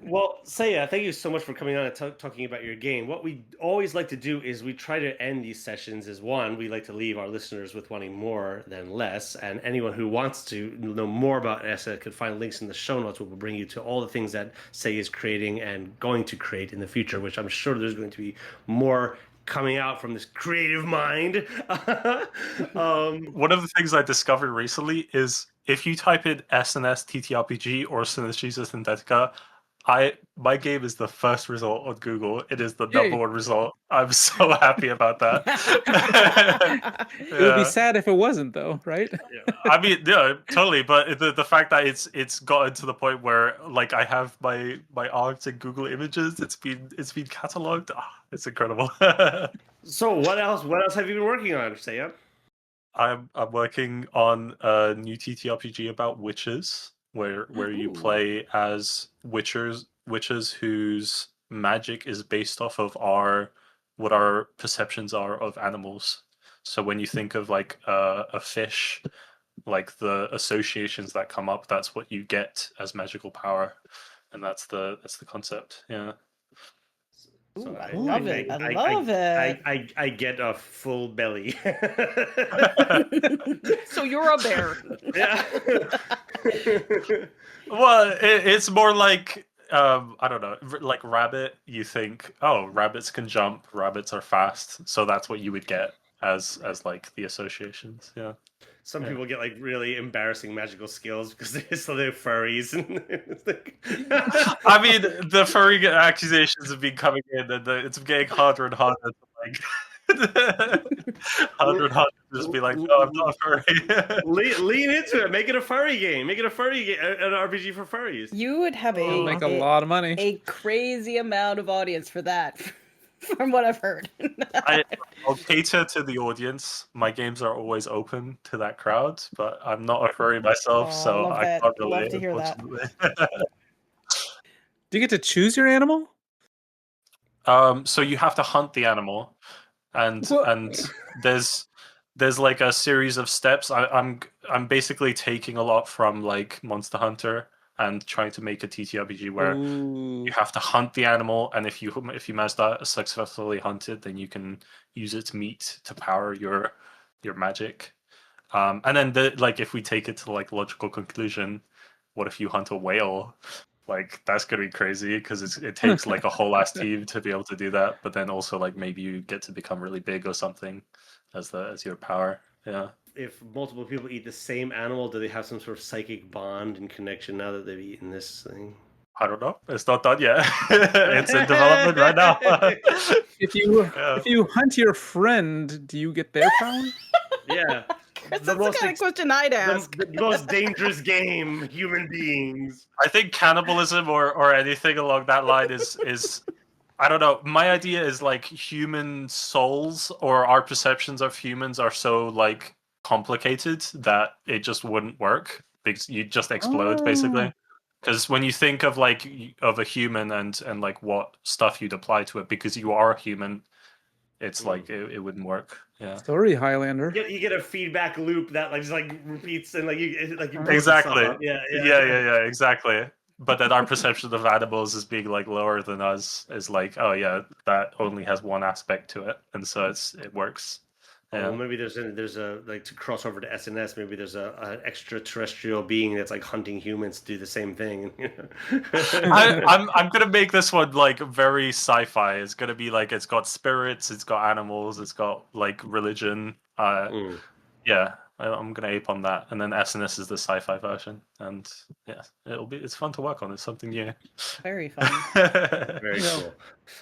Well, Seiya, thank you so much for coming on and talking about your game. What we always like to do is we try to end these sessions as one, we like to leave our listeners with wanting more than less. And anyone who wants to know more about ESSA could find links in the show notes, which will bring you to all the things that Seiya is creating and going to create in the future, which I'm sure there's going to be more coming out from this creative mind. One of the things I discovered recently is if you type in SNS TTRPG or Synesthesia Synthetica, my game is the first result on Google. It is the number one result. I'm so happy about that. It would be sad if it wasn't, though, right? I mean, yeah, totally. But the fact that it's gotten to the point where like I have my art in Google Images, it's been cataloged. It's incredible. So what else have you been working on, Seiya? I'm working on a new TTRPG about witches, where you play as witches whose magic is based off of what our perceptions are of animals. So when you think of like a fish, like the associations that come up, that's what you get as magical power, and that's the concept. Yeah. Ooh, I love it. I love it. I get a full belly. So you're a bear. Yeah. Well, it's more like I don't know, like rabbit. You think, oh, rabbits can jump, rabbits are fast, so that's what you would get as like the associations. Yeah. Some people get like really embarrassing magical skills because they're furries. I mean, the furry accusations have been coming in, and it's getting harder and harder to like. harder and harder to just be like, no, I'm not a furry. Lean into it. Make it a furry game. Make it a furry game, an RPG for furries. You would have make a lot of money. A crazy amount of audience for that. From what I've heard. I'll cater to the audience. My games are always open to that crowd, but I'm not a furry myself, so I can't relate. Love to hear that. Do you get to choose your animal? So you have to hunt the animal, and there's like a series of steps. I'm basically taking a lot from like Monster Hunter and trying to make a TTRPG where you have to hunt the animal, and if you manage to successfully hunt it, then you can use its meat to power your magic. And then like if we take it to like logical conclusion, what if you hunt a whale? Like that's gonna be crazy because it takes like a whole ass team to be able to do that. But then also like maybe you get to become really big or something as your power. Yeah. If multiple people eat the same animal, do they have some sort of psychic bond and connection now that they've eaten this thing? I don't know. It's not done yet. It's in development right now. If you hunt your friend, do you get their power? Yeah. That's the kind of question I'd ask. The most dangerous game, human beings. I think cannibalism or anything along that line is I don't know. My idea is like human souls or our perceptions of humans are so like complicated that it just wouldn't work because you just explode basically. Because when you think of like of a human and like what stuff you'd apply to it, because you are a human, it's like it wouldn't work. Yeah. Sorry, Highlander. You get a feedback loop that like just like repeats and like you build Exactly. yourself up. Yeah, exactly. But then our perception of animals as being like lower than us is like, oh yeah, that only has one aspect to it, and so it works. Yeah. Well, maybe there's a like to cross over to SNS. Maybe there's an extraterrestrial being that's like hunting humans to do the same thing. I'm gonna make this one like very sci-fi. It's gonna be like it's got spirits, it's got animals, it's got like religion. Yeah, I'm gonna ape on that, and then SNS is the sci-fi version, and yeah, it's fun to work on. It's something new. Very fun. Very cool.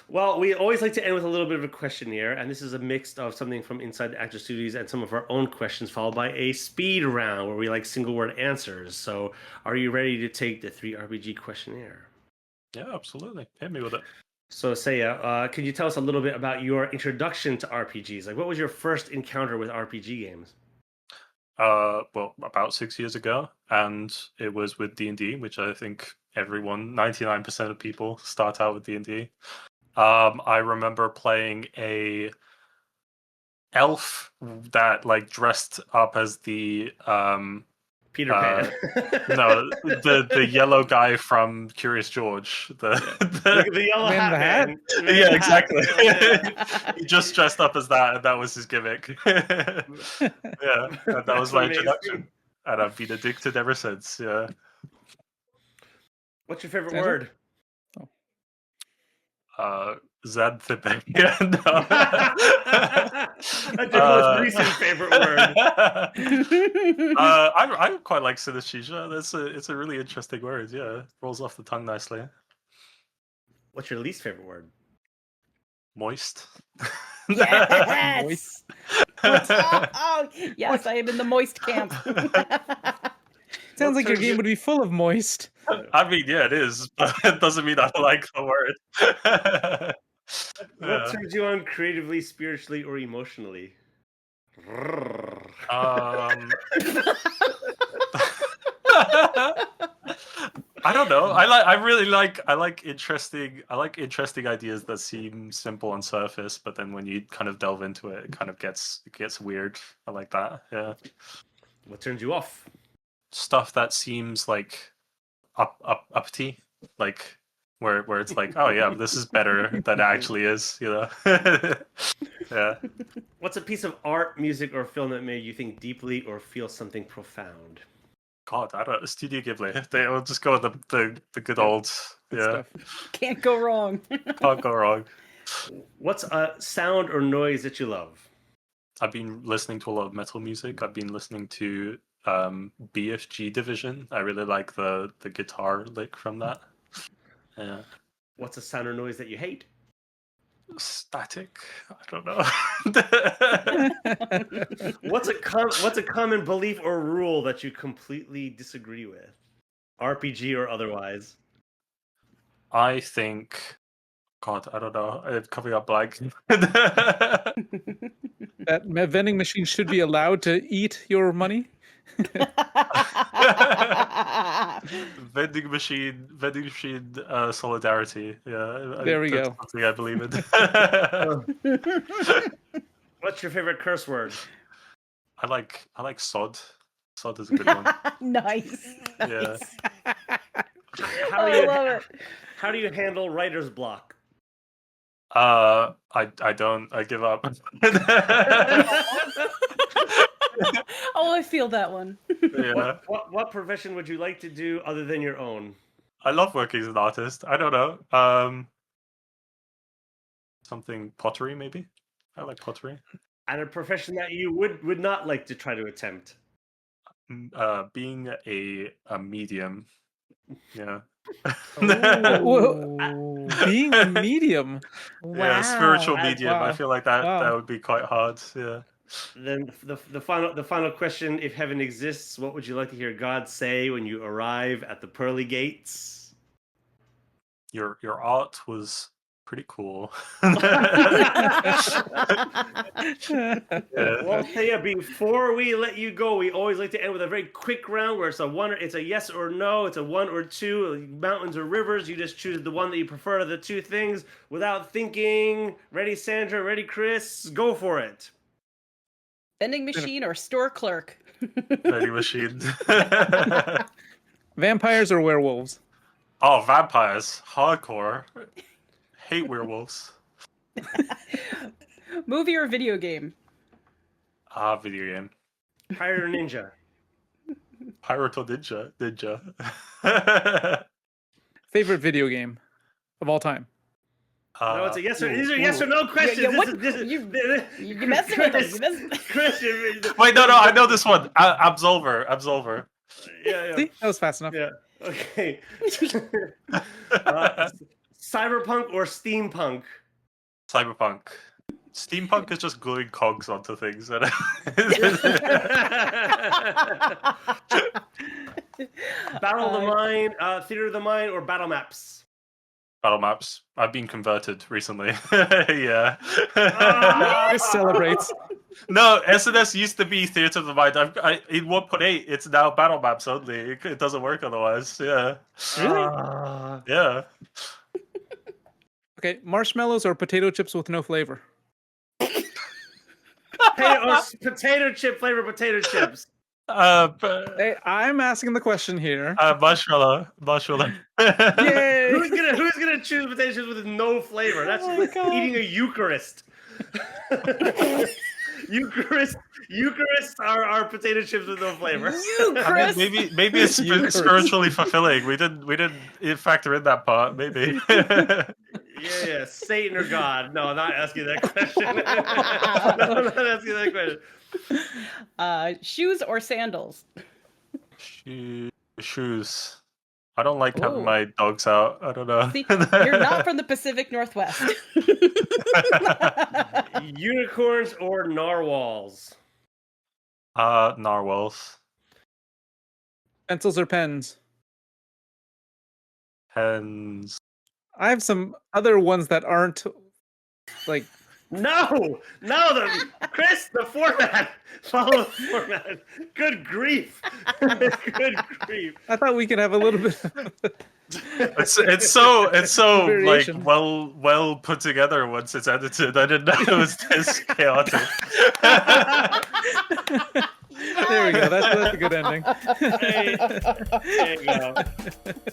Well, we always like to end with a little bit of a questionnaire, and this is a mix of something from inside the Actor Studios and some of our own questions, followed by a speed round where we like single word answers. So, are you ready to take the 3RPG questionnaire? Yeah, absolutely. Hit me with it. So, Seiya, could you tell us a little bit about your introduction to RPGs? Like, what was your first encounter with RPG games? Well, about 6 years ago, and it was with D&D, which I think 99% of people start out with D&D. I remember playing a elf that like dressed up as the Peter Pan. No, the yellow guy from Curious George. The yellow Man in the hat? man. Yeah, exactly. He just dressed up as that, and that was his gimmick. Yeah, and that was my introduction, and I've been addicted ever since. Yeah. What's your favorite word? Xanthipig. Yeah, no. That's your most recent favorite word. I quite like synesthesia. It's a really interesting word. Yeah, rolls off the tongue nicely. What's your least favorite word? Moist. Yes. Moist. Oh, yes, I am in the moist camp. Sounds like your game would be full of moist. I mean, yeah, it is, but it doesn't mean I like the word. What turns you on creatively, spiritually, or emotionally? I don't know. I like interesting ideas that seem simple on surface, but then when you kind of delve into it, it kind of gets weird. I like that. Yeah. What turns you off? Stuff that seems like uppity, like where it's like, oh yeah, this is better than it actually is, you know. Yeah. What's a piece of art, music, or film that made you think deeply or feel something profound? God, I don't know. Studio Ghibli. They'll just go with the good old. Yeah. Can't go wrong. Can't go wrong. What's a sound or noise that you love? I've been listening to a lot of metal music. I've been listening to BFG Division. I really like the guitar lick from that. Yeah. What's a sound or noise that you hate? Static. I don't know. What's a common belief or rule that you completely disagree with, RPG or otherwise? I think, God, I don't know. It's coming up blank. That vending machine should be allowed to eat your money. vending machine solidarity. Yeah, there we that's go. something I believe in. What's your favorite curse word? I like sod. Sod is a good one. Nice. Yeah. I love it. How do you handle writer's block? I don't. I give up. Oh, I feel that one. Yeah. What profession would you like to do other than your own? I love working as an artist. I don't know. Something pottery, maybe. I like pottery. And a profession that you would not like to try to attempt? Being a medium. Yeah. Being a medium. Yeah, spiritual medium. Wow. I feel like that would be quite hard. Yeah. Then the final question: if heaven exists, what would you like to hear God say when you arrive at the pearly gates? Your art was pretty cool. Well, Seiya, before we let you go, we always like to end with a very quick round where it's a yes or no, it's a 1 or 2, mountains or rivers. You just choose the one that you prefer of the two things without thinking. Ready, Sandra? Ready, Chris? Go for it. Vending machine or store clerk? Vending machine. Vampires or werewolves? Oh, vampires. Hardcore. Hate werewolves. Movie or video game? Video game. Pirate or ninja? Pirate or ninja? Ninja. Favorite video game of all time? No, it's a yes or these are yes or no questions. Yeah, what? You messing with us. Christian. Wait, no, I know this one. Absolver. Yeah. See, that was fast enough. Yeah. Okay. Cyberpunk or steampunk? Cyberpunk. Steampunk is just gluing cogs onto things. Battle of the Mind, Theater of the Mind, or Battle Maps? Battle maps. I've been converted recently. Yeah. Chris celebrates. No, SNS used to be Theater of the Mind. In 1.8, it's now Battle Maps only. It doesn't work otherwise. Yeah. Really? Yeah. Okay, marshmallows or potato chips with no flavor? Potato chip flavor potato chips. Hey, I'm asking the question here. Marshmallow. Yay! Who's gonna choose potato chips with no flavor? That's like eating a Eucharist. Eucharists are potato chips with no flavor. I mean, maybe it's spiritually fulfilling. We didn't factor in that part. Maybe. Yeah, Satan or God? No, I'm not asking that question. No, I'm not asking that question. Shoes or sandals? Shoes. I don't like having my dogs out. I don't know. See, you're not from the Pacific Northwest. Unicorns or narwhals? Narwhals. Pencils or pens? Pens. I have some other ones that aren't like. No, Chris, the format. Follow the format. Good grief. Good grief. I thought we could have a little bit. It's so like Variation. well put together once it's edited. I didn't know it was this chaotic. There we go. That's a good ending. There you go.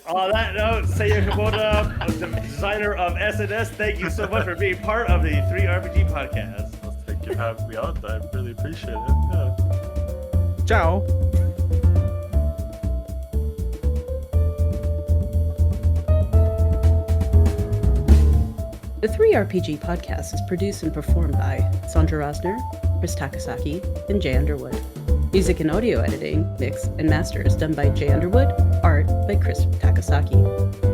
On that note, Seiya Kubota, the designer of SNS, thank you so much for being part of the 3RPG podcast. Well, thank you for having me on. I really appreciate it. Yeah. Ciao. The 3RPG podcast is produced and performed by Sandra Rosner, Chris Takasaki, and Jay Underwood. Music and audio editing, mix, and master is done by Jay Underwood, art by Chris Takasaki.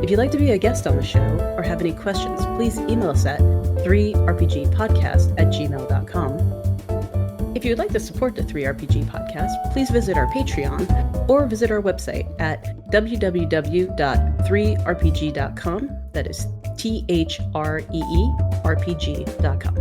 If you'd like to be a guest on the show or have any questions, please email us at 3rpgpodcast@gmail.com. If you would like to support the 3RPG podcast, please visit our Patreon or visit our website at www.3rpg.com. That is THREERPG.com.